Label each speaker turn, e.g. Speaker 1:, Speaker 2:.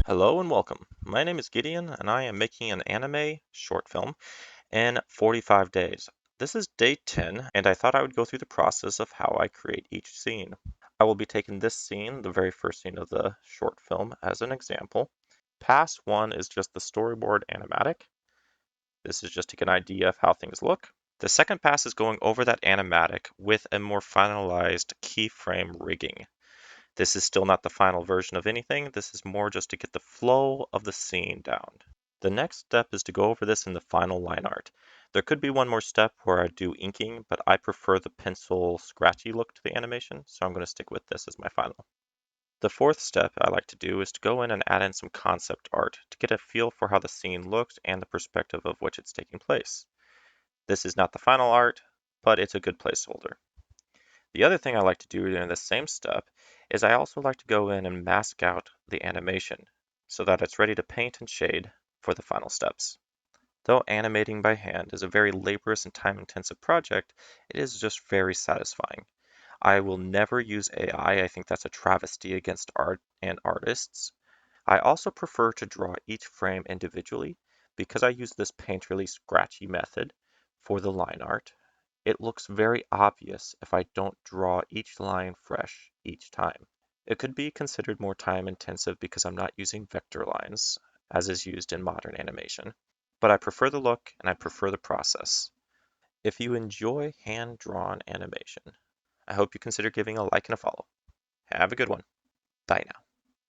Speaker 1: Hello and welcome. My name is Gideon and I am making an anime short film in 45 days. This is day 10 and I thought I would go through the process of how I create each scene. I will be taking this scene, the very first scene of the short film, as an example. Pass 1 is just the storyboard animatic. This is just to get an idea of how things look. The second pass is going over that animatic with a more finalized keyframe rigging. This is still not the final version of anything. This is more just to get the flow of the scene down. The next step is to go over this in the final line art. There could be one more step where I do inking, but I prefer the pencil scratchy look to the animation, so I'm going to stick with this as my final. The fourth step I like to do is to go in and add in some concept art to get a feel for how the scene looks and the perspective of which it's taking place. This is not the final art, but it's a good placeholder. The other thing I like to do in the same step is I also like to go in and mask out the animation so that it's ready to paint and shade for the final steps. Though animating by hand is a very laborious and time-intensive project, it is just very satisfying. I will never use AI. I think that's a travesty against art and artists. I also prefer to draw each frame individually because I use this paint really scratchy method for the line art. It looks very obvious if I don't draw each line fresh each time. It could be considered more time intensive because I'm not using vector lines, as is used in modern animation. But I prefer the look and I prefer the process. If you enjoy hand-drawn animation, I hope you consider giving a like and a follow. Have a good one. Bye now.